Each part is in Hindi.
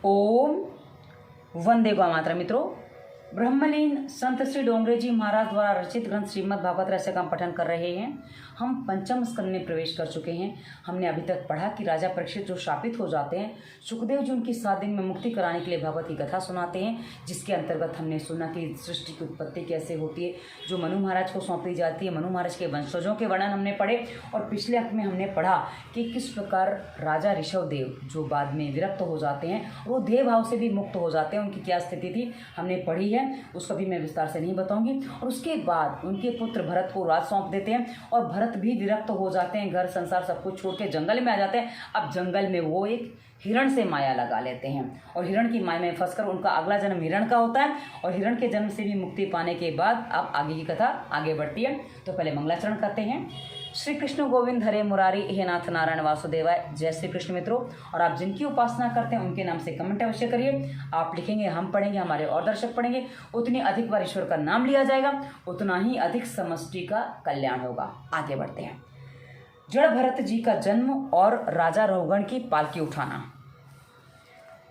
ओम वंदे गौ मातरम। मित्रों, ब्रह्मलीन संत श्री डोंगरे जी महाराज द्वारा रचित ग्रंथ श्रीमद् भागवत रहस्य का हम पठन कर रहे हैं। हम पंचम स्कंद में प्रवेश कर चुके हैं। हमने अभी तक पढ़ा कि राजा परीक्षित जो शापित हो जाते हैं, सुखदेव जी उनकी 7 दिन में मुक्ति कराने के लिए भागवत की कथा सुनाते हैं, जिसके अंतर्गत हमने सुना कि सृष्टि की उत्पत्ति कैसे होती है, जो मनु महाराज को सौंपी जाती है। मनु महाराज के वंशजों के वर्णन हमने पढ़े और पिछले अंक में हमने पढ़ा कि किस प्रकार राजा ऋषभ देव जो बाद में विरक्त हो जाते हैं, वो देव भाव से भी मुक्त हो जाते हैं, उनकी क्या स्थिति थी हमने पढ़ी है, उसको भी मैं विस्तार से नहीं बताऊंगी। और उसके बाद उनके पुत्र भरत को राज सौंप देते हैं और भरत भी विरक्त हो जाते हैं, घर संसार सब कुछ छोड़ के जंगल में आ जाते हैं। अब जंगल में वो एक हिरण से माया लगा लेते हैं और हिरण की माया में फंसकर उनका अगला जन्म हिरण का होता है और हिरण के जन्म से भी मुक्ति पाने के बाद अब आगे की कथा आगे बढ़ती है। तो पहले मंगलाचरण करते हैं। श्री कृष्ण गोविंद हरे मुरारी हे नाथ नारायण वासुदेवाय। जय श्री कृष्ण। मित्रों, और आप जिनकी उपासना करते हैं उनके नाम से कमेंट अवश्य करिए। आप लिखेंगे, हम पढ़ेंगे, हमारे और दर्शक पढ़ेंगे, उतनी अधिक बार ईश्वर का नाम लिया जाएगा, उतना ही अधिक समष्टि का कल्याण होगा। आगे बढ़ते हैं। जड़ भरत जी का जन्म और राजा रहुगण की पालकी उठाना।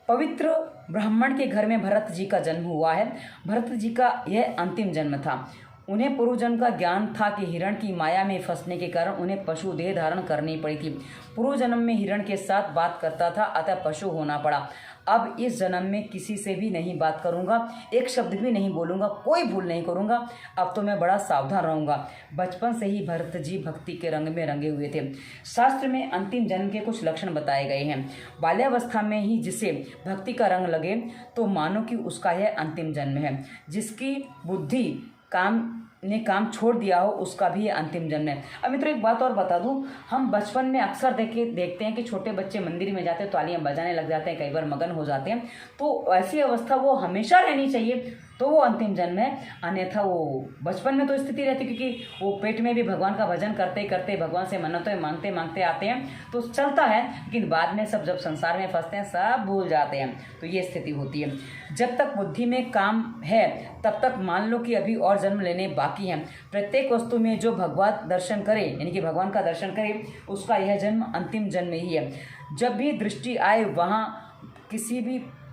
पवित्र ब्राह्मण के घर में भरत जी का जन्म हुआ है। भरत जी का यह अंतिम जन्म था। उन्हें पूर्व जन्म का ज्ञान था कि हिरण की माया में फंसने के कारण उन्हें पशु देह धारण करनी पड़ी थी। पूर्व जन्म में हिरण के साथ बात करता था, अतः पशु होना पड़ा। अब इस जन्म में किसी से भी नहीं बात करूंगा, एक शब्द भी नहीं बोलूंगा, कोई भूल नहीं करूंगा। अब तो मैं बड़ा सावधान रहूंगा। बचपन से ही भरत जी भक्ति के रंग में रंगे हुए थे। शास्त्र में अंतिम जन्म के कुछ लक्षण बताए गए हैं। बाल्यावस्था में ही जिसे भक्ति का रंग लगे तो मानो कि उसका यह अंतिम जन्म है। जिसकी बुद्धि काम छोड़ दिया हो उसका भी ये अंतिम जन्म है। अब मित्रों, एक बात और बता दूं, हम बचपन में अक्सर देखते हैं कि छोटे बच्चे मंदिर में जाते हैं, तालियां बजाने लग जाते हैं, कई बार मगन हो जाते हैं। तो ऐसी अवस्था वो हमेशा रहनी चाहिए, तो वो अंतिम जन्म है। अन्यथा वो बचपन में तो स्थिति रहती, क्योंकि वो पेट में भी भगवान का भजन करते करते भगवान से मन्नतें मांगते मांगते आते हैं, तो चलता है। लेकिन बाद में सब जब संसार में फंसते हैं सब भूल जाते हैं, तो ये स्थिति होती है। जब तक बुद्धि में काम है तब तक मान लो कि अभी और जन्म लेने बाकी हैं। प्रत्येक वस्तु में जो भगवत दर्शन करे, यानी कि भगवान का दर्शन करे, उसका यह जन्म अंतिम जन्म ही है। जब भी दृष्टि आए वहाँ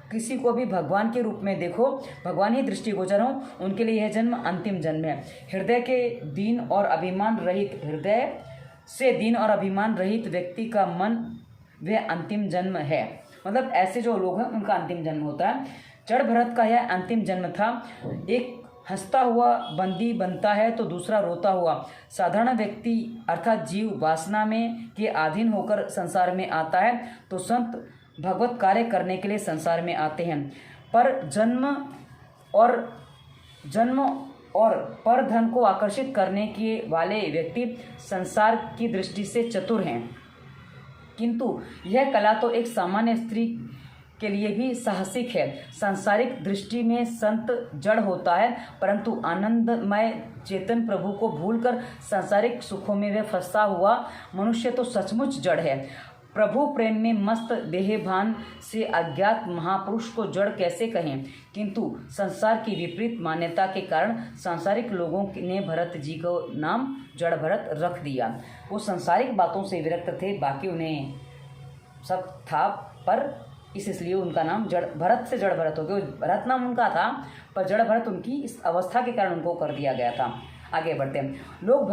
किसी को भी भगवान के रूप में देखो, भगवान ही दृष्टिगोचर हो, उनके लिए यह जन्म अंतिम जन्म है। हृदय से दीन और अभिमान रहित व्यक्ति का मन वह अंतिम जन्म है। मतलब ऐसे जो लोग हैं उनका अंतिम जन्म होता है। जड़ भरत का यह अंतिम जन्म था। एक हंसता हुआ बंदी बनता है तो दूसरा रोता हुआ। साधारण व्यक्ति अर्थात जीव वासना में के अधीन होकर संसार में आता है, तो संत भगवत कार्य करने के लिए संसार में आते हैं। पर जन्म और पर धन को आकर्षित करने के वाले व्यक्ति संसार की दृष्टि से चतुर हैं, किंतु यह कला तो एक सामान्य स्त्री के लिए भी साहसिक है। सांसारिक दृष्टि में संत जड़ होता है, परंतु आनंदमय चेतन प्रभु को भूलकर सांसारिक सुखों में वह फंसा हुआ मनुष्य तो सचमुच जड़ है। प्रभु प्रेम में मस्त देहभान से अज्ञात महापुरुष को जड़ कैसे कहें, किंतु संसार की विपरीत मान्यता के कारण सांसारिक लोगों ने भरत जी को नाम जड़ भरत रख दिया। वो सांसारिक बातों से विरक्त थे, बाकी उन्हें सब था, पर इसलिए उनका नाम जड़ भरत से जड़ भरत हो गया। भरत नाम उनका था, पर जड़ भरत उनकी इस अवस्था के कारण उनको कर दिया गया था। आगे बढ़ते हैं। लोग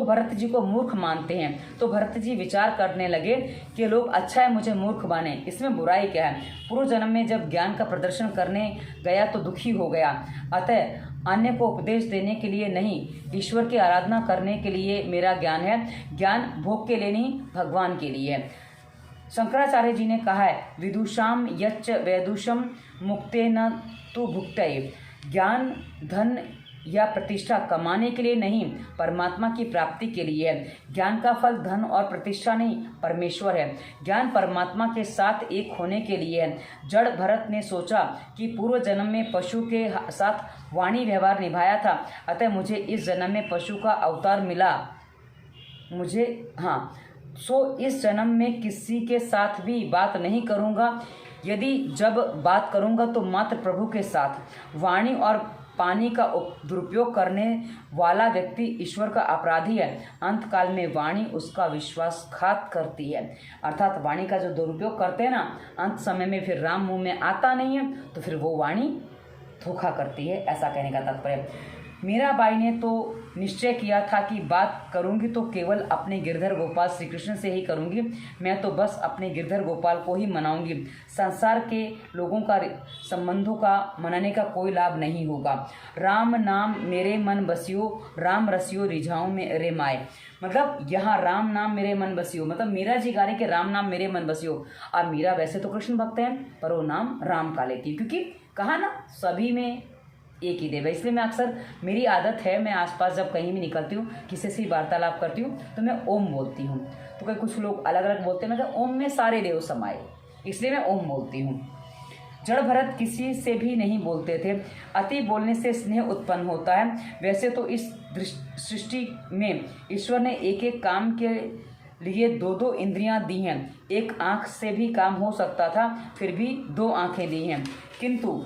भरत जी को मूर्ख मानते हैं, तो भरत जी विचार करने लगे कि लोग अच्छा है मुझे मूर्ख माने, इसमें बुराई क्या है। पूर्व जन्म में जब ज्ञान का प्रदर्शन करने गया तो दुखी हो गया, अतः अन्य को उपदेश देने के लिए नहीं, ईश्वर की आराधना करने के लिए मेरा ज्ञान है। ज्ञान भोग के लिए नहीं, भगवान के लिए है। शंकराचार्य जी ने कहा है, विदुषाम यच्च वैदुषम मुक्ते न तु भुक्तये। ज्ञान धन या प्रतिष्ठा कमाने के लिए नहीं, परमात्मा की प्राप्ति के लिए है। ज्ञान का फल धन और प्रतिष्ठा नहीं, परमेश्वर है। ज्ञान परमात्मा के साथ एक होने के लिए है। जड़ भरत ने सोचा कि पूर्व जन्म में पशु के साथ वाणी व्यवहार निभाया था, अतः मुझे इस जन्म में पशु का अवतार मिला। इस जन्म में किसी के साथ भी बात नहीं करूँगा। यदि जब बात करूँगा तो मात्र प्रभु के साथ। वाणी और पानी का दुरुपयोग करने वाला व्यक्ति ईश्वर का अपराधी है। अंत काल में वाणी उसका विश्वासघात करती है। अर्थात वाणी का जो दुरुपयोग करते हैं ना, अंत समय में फिर राम मुंह में आता नहीं है, तो फिर वो वाणी धोखा करती है, ऐसा कहने का तात्पर्य। मीराबाई ने तो निश्चय किया था कि बात करूंगी तो केवल अपने गिरधर गोपाल श्री कृष्ण से ही करूंगी। मैं तो बस अपने गिरधर गोपाल को ही मनाऊंगी। संसार के लोगों का संबंधों का मनाने का कोई लाभ नहीं होगा। राम नाम मेरे मन बसियो, राम रसियो रिझाओं में रे माए। मतलब यहाँ राम नाम मेरे मन बसियो, मतलब मीरा जी गा रहे कि राम नाम मेरे मन बसियो। अब मीरा वैसे तो कृष्ण भक्त हैं, पर वो नाम राम का लेती है, क्योंकि कहा ना सभी में एक ही देव है। इसलिए मैं अक्सर, मेरी आदत है, मैं आसपास जब कहीं भी निकलती हूँ, किसी से वार्तालाप करती हूँ, तो मैं ओम बोलती हूँ। तो कई कुछ लोग अलग अलग बोलते हैं, मतलब ओम में सारे देव समाये, इसलिए मैं ओम बोलती हूँ। जड़ भरत किसी से भी नहीं बोलते थे। अति बोलने से स्नेह उत्पन्न होता है। वैसे तो इस सृष्टि में ईश्वर ने एक एक काम के लिए दो दो इंद्रियां दी हैं। एक आँख से भी काम हो सकता था, फिर भी दो आँखें दी हैं, किंतु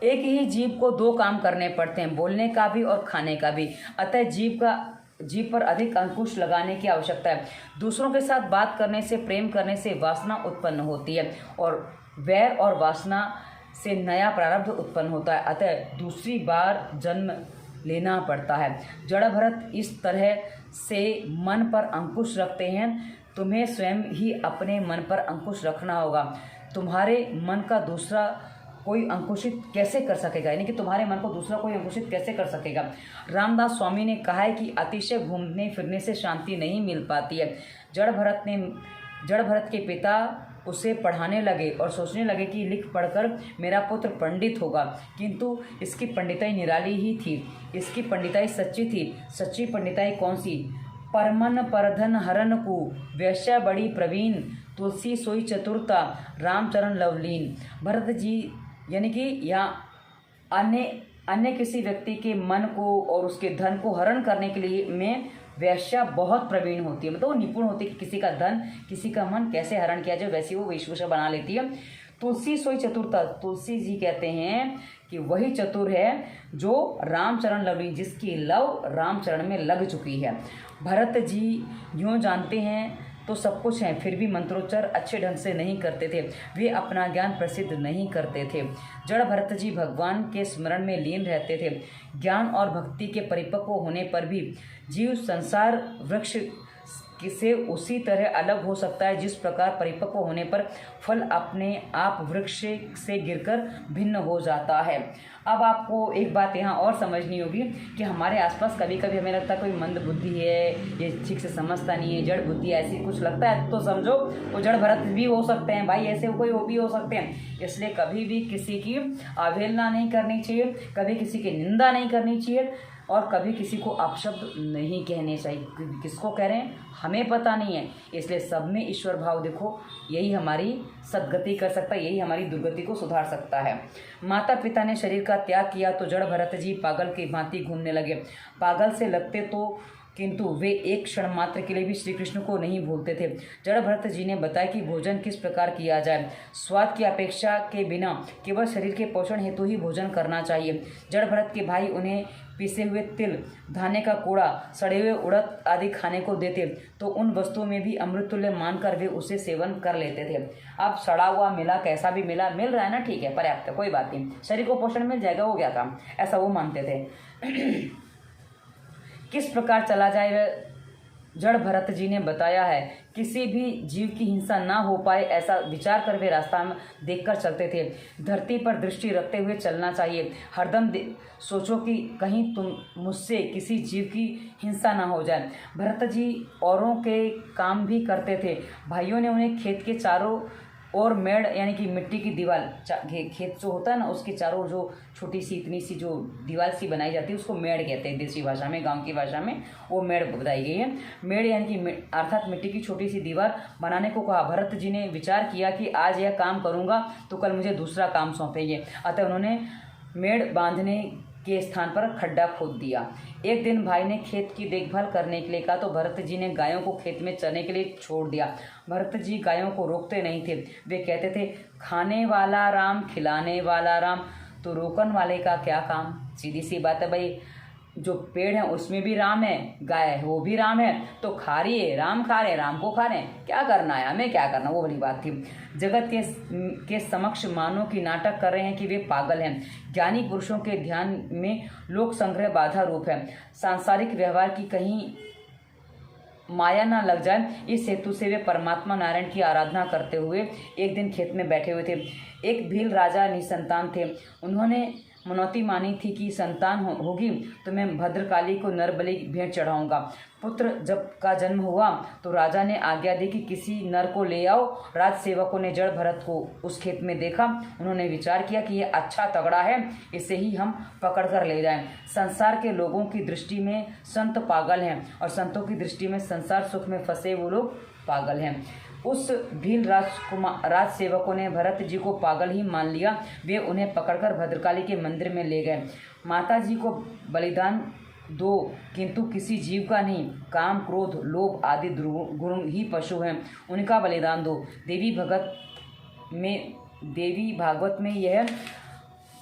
एक ही जीव को दो काम करने पड़ते हैं, बोलने का भी और खाने का भी। अतः जीव पर अधिक अंकुश लगाने की आवश्यकता है। दूसरों के साथ बात करने से, प्रेम करने से वासना उत्पन्न होती है, और वैर और वासना से नया प्रारब्ध उत्पन्न होता है। अतः दूसरी बार जन्म लेना पड़ता है। जड़ भरत इस तरह से मन पर अंकुश रखते हैं। तुम्हें स्वयं ही अपने मन पर अंकुश रखना होगा। तुम्हारे मन का दूसरा कोई अंकुशित कैसे कर सकेगा, यानी कि तुम्हारे मन को दूसरा कोई अंकुशित कैसे कर सकेगा। रामदास स्वामी ने कहा है कि अतिशय घूमने फिरने से शांति नहीं मिल पाती है। जड़ भरत के पिता उसे पढ़ाने लगे और सोचने लगे कि लिख पढ़कर मेरा पुत्र पंडित होगा, किंतु इसकी पंडिताई निराली ही थी। इसकी पंडिताई सच्ची थी। सच्ची पंडिताई कौन सी? परमन परधन हरन को, वैश्य बड़ी प्रवीण, तुलसी सोई चतुरता, रामचरण लवलीन। भरत जी यानी कि यहाँ अन्य किसी व्यक्ति के मन को और उसके धन को हरण करने के लिए में वैश्या बहुत प्रवीण होती है, मतलब वो निपुण होती है कि किसी का धन, किसी का मन कैसे हरण किया जाए, वैसी वो वेशभूषा बना लेती है। तुलसी सोई चतुरता, तुलसी जी कहते हैं कि वही चतुर है जो रामचरण लवलीन, जिसकी लव रामचरण में लग चुकी है। भरत जी यूँ जानते हैं तो सब कुछ है, फिर भी मंत्रोच्चार अच्छे ढंग से नहीं करते थे। वे अपना ज्ञान प्रसिद्ध नहीं करते थे। जड़ भरत जी भगवान के स्मरण में लीन रहते थे। ज्ञान और भक्ति के परिपक्व होने पर भी जीव संसार वृक्ष से उसी तरह अलग हो सकता है जिस प्रकार परिपक्व होने पर फल अपने आप वृक्ष से गिरकर भिन्न हो जाता है। अब आपको एक बात यहाँ और समझनी होगी कि हमारे आसपास कभी कभी हमें लगता है कोई मंद बुद्धि है, ये ठीक से समझता नहीं है, जड़ बुद्धि ऐसी कुछ लगता है, तो समझो वो जड़ भरत भी हो सकते हैं भाई, ऐसे कोई वो भी हो सकते हैं। इसलिए कभी भी किसी की अवहेलना नहीं करनी चाहिए, कभी किसी की निंदा नहीं करनी चाहिए, और कभी किसी को अपशब्द नहीं कहने चाहिए। किसको कह रहे हैं हमें पता नहीं है, इसलिए सब में ईश्वर भाव देखो, यही हमारी सद्गति कर सकता है, यही हमारी दुर्गति को सुधार सकता है। माता पिता ने शरीर का त्याग किया तो जड़ भरत जी पागल की भांति घूमने लगे। पागल से लगते तो, किंतु वे एक क्षण मात्र के लिए भी श्री कृष्ण को नहीं भूलते थे। जड़ भरत जी ने बताया कि भोजन किस प्रकार किया जाए। स्वाद की अपेक्षा के बिना केवल शरीर के पोषण हेतु ही भोजन करना चाहिए। जड़ भरत के भाई उन्हें पिसे हुए तिल, धाने का कूड़ा, सड़े हुए उड़द आदि खाने को देते तो उन वस्तुओं में भी अमृत तुल्य मानकर वे उसे सेवन कर लेते थे। अब सड़ा हुआ मिला, कैसा भी मिला, मिल रहा है ना, ठीक है, पर्याप्त है, कोई बात नहीं, शरीर को पोषण मिल जाएगा, हो गया काम, ऐसा वो मानते थे। किस प्रकार चला जाए जड़ भरत जी ने बताया है। किसी भी जीव की हिंसा ना हो पाए ऐसा विचार कर वे रास्ता में देखकर चलते थे। धरती पर दृष्टि रखते हुए चलना चाहिए। हरदम सोचो कि कहीं तुम मुझसे किसी जीव की हिंसा ना हो जाए। भरत जी औरों के काम भी करते थे। भाइयों ने उन्हें खेत के चारों और मेड़ यानी कि मिट्टी की दीवार, खेत जो होता है ना उसके चारों जो छोटी सी इतनी सी जो दीवार सी बनाई जाती है उसको मेड़ कहते हैं देसी भाषा में, गांव की भाषा में वो मेड़ बताई गई है। मेड़ यानी कि अर्थात मिट्टी की छोटी सी दीवार बनाने को कहा। भरत जी ने विचार किया कि आज यह काम करूँगा तो कल मुझे दूसरा काम सौंपेंगे, अतः उन्होंने मेड़ बांधने के स्थान पर खड्डा खोद दिया। एक दिन भाई ने खेत की देखभाल करने के लिए कहा तो भरत जी ने गायों को खेत में चरने के लिए छोड़ दिया। भरत जी गायों को रोकते नहीं थे, वे कहते थे खाने वाला राम, खिलाने वाला राम, तो रोकन वाले का क्या काम। सीधी सी बात है भाई, जो पेड़ है उसमें भी राम है, गाय है वो भी राम है, तो खा रही है, राम खा रहे, राम को खा रहे, क्या करना है हमें, क्या करना, वो वाली बात थी। जगत के समक्ष मानो की नाटक कर रहे हैं कि वे पागल हैं। ज्ञानी पुरुषों के ध्यान में लोक संग्रह बाधा रूप है। सांसारिक व्यवहार की कहीं माया ना लग जाए, इस हेतु से वे परमात्मा नारायण की आराधना करते हुए एक दिन खेत में बैठे हुए थे। एक भील राजा निसंतान थे। उन्होंने मनौती मानी थी कि संतान होगी तो मैं भद्रकाली को नरबलि भेंट चढ़ाऊंगा। पुत्र जब का जन्म हुआ तो राजा ने आज्ञा दी कि किसी नर को ले आओ। राज सेवकों ने जड़ भरत को उस खेत में देखा। उन्होंने विचार किया कि यह अच्छा तगड़ा है, इसे ही हम पकड़ कर ले जाएं। संसार के लोगों की दृष्टि में संत पागल हैं और संतों की दृष्टि में संसार सुख में फंसे वो लोग पागल हैं। उस भील राज सेवकों ने भरत जी को पागल ही मान लिया। वे उन्हें पकड़कर भद्रकाली के मंदिर में ले गए। माता जी को बलिदान दो, किंतु किसी जीव का नहीं। काम, क्रोध, लोभ आदि दुर्गुण ही पशु हैं, उनका बलिदान दो। देवी भागवत में यह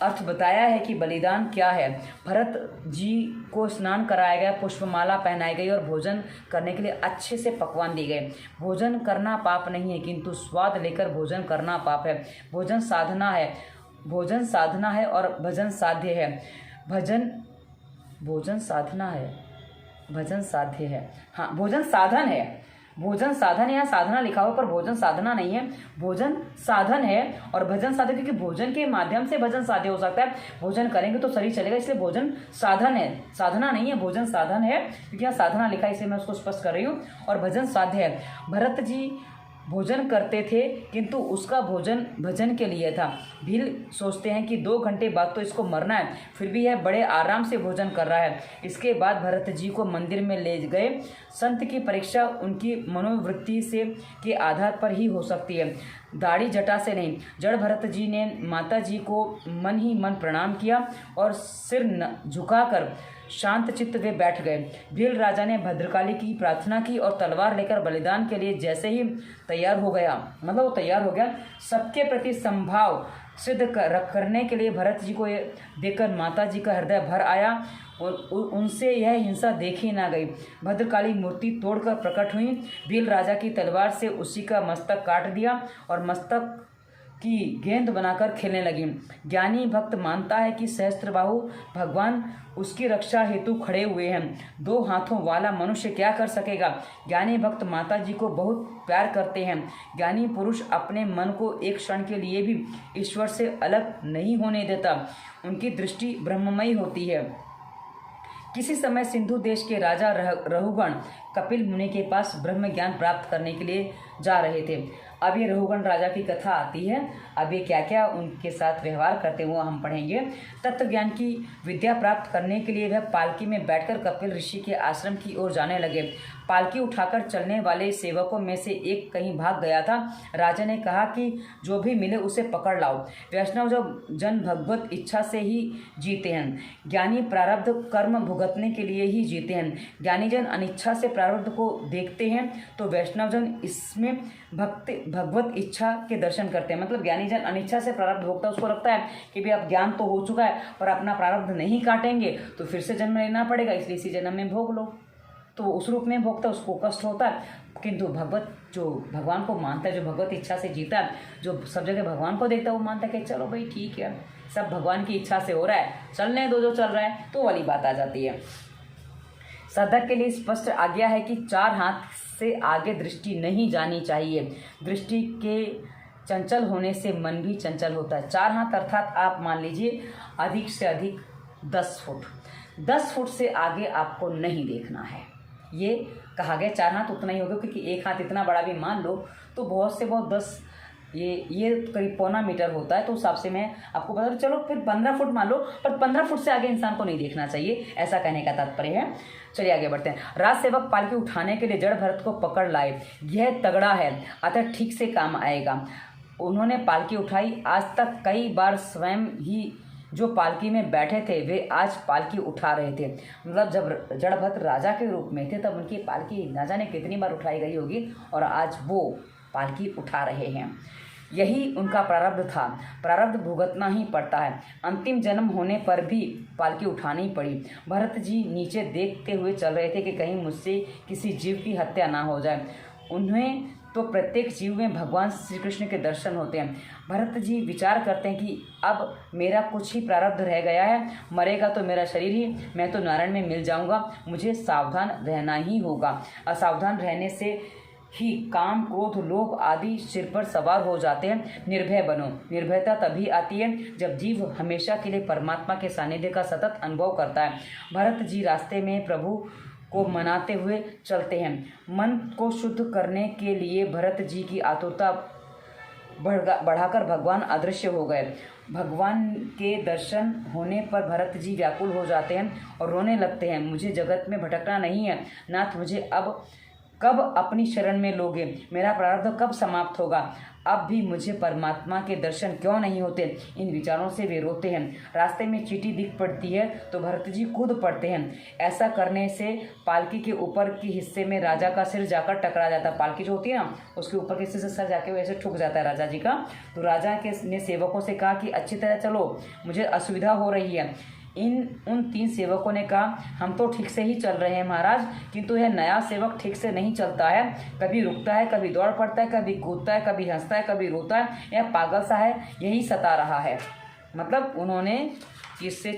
अर्थ बताया है कि बलिदान क्या है। भरत जी को स्नान कराया गया, पुष्पमाला पहनाई गई और भोजन करने के लिए अच्छे से पकवान दिए गए। भोजन करना पाप नहीं है, किंतु स्वाद लेकर भोजन करना पाप है। भोजन साधना है और भजन साध्य है। भोजन साधन है, यहाँ साधना लिखा हुआ पर भोजन साधना नहीं है। भोजन साधन है और भजन साधन, क्योंकि भोजन के माध्यम से भजन साध्य हो सकता है। भोजन करेंगे तो शरीर चलेगा, इसलिए भोजन साधन है, साधना नहीं है। भोजन साधन है क्योंकि यहाँ साधना लिखा है, इसलिए मैं उसको स्पष्ट कर रही हूँ। और भजन साध्य है। भरत जी भोजन करते थे किंतु उसका भोजन भजन के लिए था। भील सोचते हैं कि 2 घंटे बाद तो इसको मरना है, फिर भी यह बड़े आराम से भोजन कर रहा है। इसके बाद भरत जी को मंदिर में ले गए। संत की परीक्षा उनकी मनोवृत्ति से के आधार पर ही हो सकती है, दाढ़ी जटा से नहीं। जड़ भरत जी ने माता जी को मन ही मन प्रणाम किया और सिर झुकाकर शांत चित्त वे बैठ गए। भील राजा ने भद्रकाली की प्रार्थना की और तलवार लेकर बलिदान के लिए जैसे ही तैयार हो गया, मतलब वो तैयार हो गया, सबके प्रति संभाव सिद्ध करने के लिए भरत जी को देखकर माता जी का हृदय भर आया और उनसे यह हिंसा देखी ना गई। भद्रकाली मूर्ति तोड़कर प्रकट हुई। भील राजा की तलवार से उसी का मस्तक काट दिया और मस्तक की गेंद बनाकर खेलने लगी। ज्ञानी भक्त मानता है कि सहस्त्रबाहु भगवान उसकी रक्षा हेतु खड़े हुए हैं। 2 हाथों वाला मनुष्य क्या कर सकेगा। ज्ञानी भक्त माता जी को बहुत प्यार करते हैं। ज्ञानी पुरुष अपने मन को एक क्षण के लिए भी ईश्वर से अलग नहीं होने देता। उनकी दृष्टि ब्रह्ममयी होती है। किसी समय सिंधु देश के राजा रहुगण कपिल मुनि के पास ब्रह्म ज्ञान प्राप्त करने के लिए जा रहे थे। अब ये रहुगण राजा की कथा आती है। अब ये क्या क्या उनके साथ व्यवहार करते हुए हम पढ़ेंगे। तत्व ज्ञान की विद्या प्राप्त करने के लिए वह पालकी में बैठकर कपिल ऋषि के आश्रम की ओर जाने लगे। पालकी उठाकर चलने वाले सेवकों में से एक कहीं भाग गया था। राजा ने कहा कि जो भी मिले उसे पकड़ लाओ। वैष्णव जन भगवत इच्छा से ही जीते हैं। ज्ञानी प्रारब्ध कर्म भुगतने के लिए ही जीते हैं। ज्ञानी जन अनिच्छा से प्रारब्ध को देखते हैं तो वैष्णव जन इसमें भगवत इच्छा के दर्शन करते हैं। मतलब ज्ञानी जन अनिच्छा से प्रारब्ध भोगता है, उसको लगता है कि भी अब ज्ञान तो हो चुका है पर अपना प्रारब्ध नहीं काटेंगे तो फिर से जन्म लेना पड़ेगा, इसलिए इसी जन्म में भोग लो। तो उस रूप में भोगता है, उसको कष्ट होता है। किंतु जो भगवान को मानता है, जो भगवत इच्छा से जीता है, जो सब जगह भगवान को देखता है, वो मानता है कि चलो भाई ठीक है, सब भगवान की इच्छा से हो रहा है, चलने दो जो चल रहा है, तो वाली बात आ जाती है। साधक के लिए स्पष्ट आज्ञा है कि 4 हाथ से आगे दृष्टि नहीं जानी चाहिए। दृष्टि के चंचल होने से मन भी चंचल होता है। 4 हाथ अर्थात आप मान लीजिए अधिक से अधिक 10 फुट, 10 फुट से आगे आपको नहीं देखना है। ये कहा गया 4 हाथ उतना ही होगा, क्योंकि 1 हाथ इतना बड़ा भी मान लो तो बहुत से बहुत 10 ये करीब 1.25 मीटर होता है। तो उस हिसाब से मैं आपको बता, चलो फिर 15 फुट मान लो, पर 15 फुट से आगे इंसान को नहीं देखना चाहिए, ऐसा कहने का तात्पर्य है। चलिए आगे बढ़ते हैं। राज सेवक पालकी उठाने के लिए जड़ भरत को पकड़ लाए। यह तगड़ा है, अतः ठीक से काम आएगा। उन्होंने पालकी उठाई। आज तक कई बार स्वयं ही जो पालकी में बैठे थे वे आज पालकी उठा रहे थे। मतलब जब जड़भरत राजा के रूप में थे तब उनकी पालकी न जाने कितनी बार उठाई गई होगी और आज वो पालकी उठा रहे हैं। यही उनका प्रारब्ध था। प्रारब्ध भुगतना ही पड़ता है। अंतिम जन्म होने पर भी पालकी उठानी ही पड़ी। भरत जी नीचे देखते हुए चल रहे थे कि कहीं मुझसे किसी जीव की हत्या ना हो जाए। उन्हें तो प्रत्येक जीव में भगवान श्री कृष्ण के दर्शन होते हैं। भरत जी विचार करते हैं कि अब मेरा कुछ ही प्रारब्ध रह गया है, मरेगा तो मेरा शरीर ही, मैं तो नारायण में मिल जाऊंगा, मुझे सावधान रहना ही होगा। असावधान रहने से ही काम, क्रोध, लोभ आदि सिर पर सवार हो जाते हैं। निर्भय बनो। निर्भयता तभी आती है जब जीव हमेशा के लिए परमात्मा के सानिध्य का सतत अनुभव करता है। भरत जी रास्ते में प्रभु को मनाते हुए चलते हैं। मन को शुद्ध करने के लिए भरत जी की आतुरता बढ़ाकर भगवान अदृश्य हो गए। भगवान के दर्शन होने पर भरत जी व्याकुल हो जाते हैं और रोने लगते हैं। मुझे जगत में भटकना नहीं है नाथ, मुझे अब कब अपनी शरण में लोगे? मेरा प्रारब्ध कब समाप्त होगा? अब भी मुझे परमात्मा के दर्शन क्यों नहीं होते? इन विचारों से वे रोते हैं। रास्ते में चींटी दिख पड़ती है तो भरत जी खुद पड़ते हैं। ऐसा करने से पालकी के ऊपर के हिस्से में राजा का सिर जाकर टकरा जाता है। पालकी जो होती है ना, उसके ऊपर के हिस्से से सर जाके वैसे ठुक जाता है राजा जी का। तो राजा ने सेवकों से कहा कि अच्छी तरह चलो, मुझे असुविधा हो रही है। उन 3 सेवकों ने कहा, हम तो ठीक से ही चल रहे हैं महाराज, किंतु यह नया सेवक ठीक से नहीं चलता है। कभी रुकता है, कभी दौड़ पड़ता है, कभी कूदता है, कभी हंसता है, कभी रोता है। यह पागल सा है, यही सता रहा है। मतलब उन्होंने इससे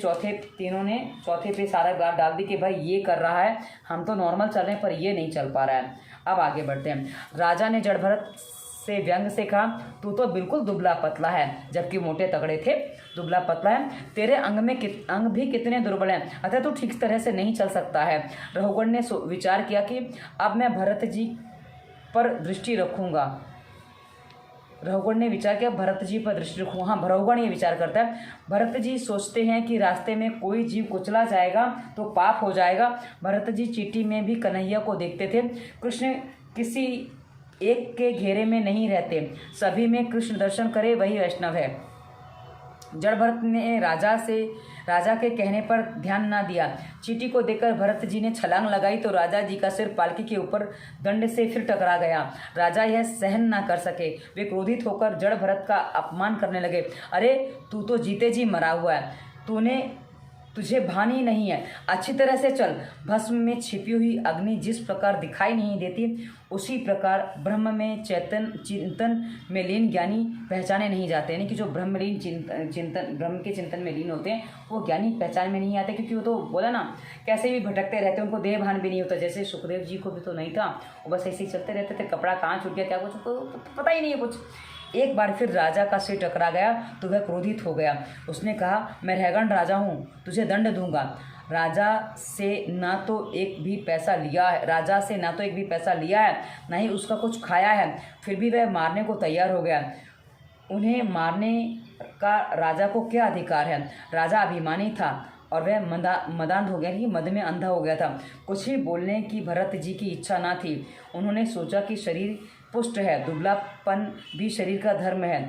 तीनों ने चौथे पे सारा बात डाल दी कि भाई ये कर रहा है, हम तो नॉर्मल चल रहे हैं पर ये नहीं चल पा रहा है। अब आगे बढ़ते हैं। राजा ने जड़ भरत से व्यंग से कहा, तू तो बिल्कुल दुबला पतला है, जबकि मोटे तगड़े थे। दुबला पतला है, तेरे अंग भी कितने दुर्बल हैं, अतः तू ठीक तरह से नहीं चल सकता है। रघुगण ने विचार किया कि अब मैं भरत जी पर दृष्टि रखूंगा। रघुगण ने विचार किया, भरत जी पर दृष्टि रखूंगा। हाँ, रघुगण ये विचार करता है। भरत जी सोचते हैं कि रास्ते में कोई जीव कुचला जाएगा तो पाप हो जाएगा। भरत जी चींटी में भी कन्हैया को देखते थे। कृष्ण किसी एक के घेरे में नहीं रहते, सभी में कृष्ण दर्शन करे वही वैष्णव है। जड़ भरत ने राजा के कहने पर ध्यान ना दिया। चींटी को देखकर भरत जी ने छलांग लगाई तो राजा जी का सिर पालकी के ऊपर दंड से फिर टकरा गया। राजा यह सहन ना कर सके। वे क्रोधित होकर जड़ भरत का अपमान करने लगे। अरे तू तो जीते जी मरा हुआ है, तुझे भान ही नहीं है। अच्छी तरह से चल। भस्म में छिपी हुई अग्नि जिस प्रकार दिखाई नहीं देती, उसी प्रकार ब्रह्म में चिंतन में लीन ज्ञानी पहचाने नहीं जाते। यानी कि जो ब्रह्म के चिंतन में लीन होते हैं वो ज्ञानी पहचान में नहीं आते, क्योंकि वो तो बोला ना कैसे भी भटकते रहते, उनको देह भान भी नहीं होता। जैसे सुखदेव जी को भी तो नहीं था, वो बस ऐसे ही चलते रहते थे, कपड़ा कहाँ छूट गया क्या कुछ तो पता ही नहीं है कुछ। एक बार फिर राजा का सिर टकरा गया तो वह क्रोधित हो गया। उसने कहा, मैं रहगण राजा हूँ, तुझे दंड दूंगा। राजा से ना तो एक भी पैसा लिया है, ना ही उसका कुछ खाया है, फिर भी वह मारने को तैयार हो गया। उन्हें मारने का राजा को क्या अधिकार है? राजा अभिमानी था और वह मदांध हो गया, कि मद में अंधा हो गया था। कुछ भी बोलने की भरत जी की इच्छा ना थी। उन्होंने सोचा कि शरीर पुष्ट है, दुबलापन भी शरीर का धर्म है।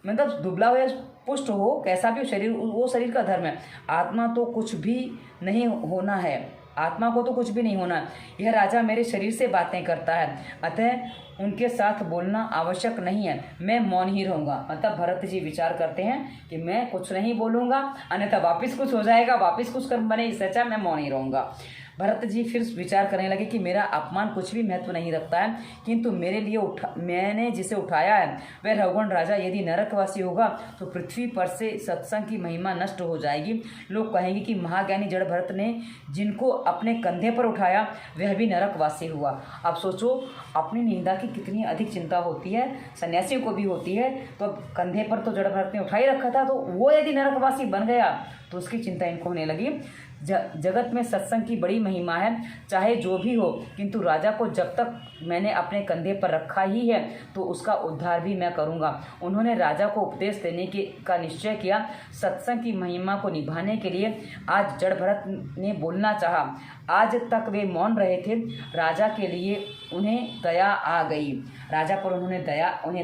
मतलब दुबला हो या पुष्ट हो, कैसा भी शरीर, वो शरीर का धर्म है। आत्मा तो कुछ भी नहीं होना है, आत्मा को तो कुछ भी नहीं होना। यह राजा मेरे शरीर से बातें करता है, अतः उनके साथ बोलना आवश्यक नहीं है, मैं मौन ही रहूँगा। मतलब भरत जी विचार करते हैं कि मैं कुछ नहीं बोलूँगा, अन्यथा वापिस कुछ हो जाएगा, वापिस कुछ कर्म बने, इससे अच्छा मैं मौन ही रहूँगा। भरत जी फिर विचार करने लगे कि मेरा अपमान कुछ भी महत्व नहीं रखता है, किंतु मेरे लिए मैंने जिसे उठाया है वह रघुगण राजा यदि नरकवासी होगा तो पृथ्वी पर से सत्संग की महिमा नष्ट हो जाएगी। लोग कहेंगे कि महाज्ञानी जड़ भरत ने जिनको अपने कंधे पर उठाया वह भी नरकवासी हुआ। अब सोचो, अपनी निंदा की कितनी अधिक चिंता होती है, सन्यासियों को भी होती है। तो अब कंधे पर तो जड़ भरत ने उठा ही रखा था, तो वो यदि नरकवासी बन गया तो उसकी चिंता इनको होने लगी। जगत में सत्संग की बड़ी महिमा है, चाहे जो भी हो, किंतु राजा को जब तक मैंने अपने कंधे पर रखा ही है तो उसका उद्धार भी मैं करूंगा। उन्होंने राजा को उपदेश देने का निश्चय किया। सत्संग की महिमा को निभाने के लिए आज जड़ भरत ने बोलना चाहा। आज तक वे मौन रहे थे। राजा के लिए उन्हें दया आ गई, राजा पर उन्हें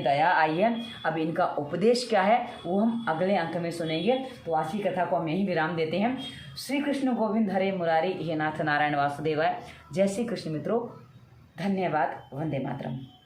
दया आई है। अब इनका उपदेश क्या है वो हम अगले अंक में सुनेंगे। तो आज की कथा को हम यहीं विराम देते हैं। श्री कृष्ण गोविंद हरे मुरारी, हे नाथ नारायण वासुदेवाय। जय श्री कृष्ण मित्रों, धन्यवाद। वंदे मातरम।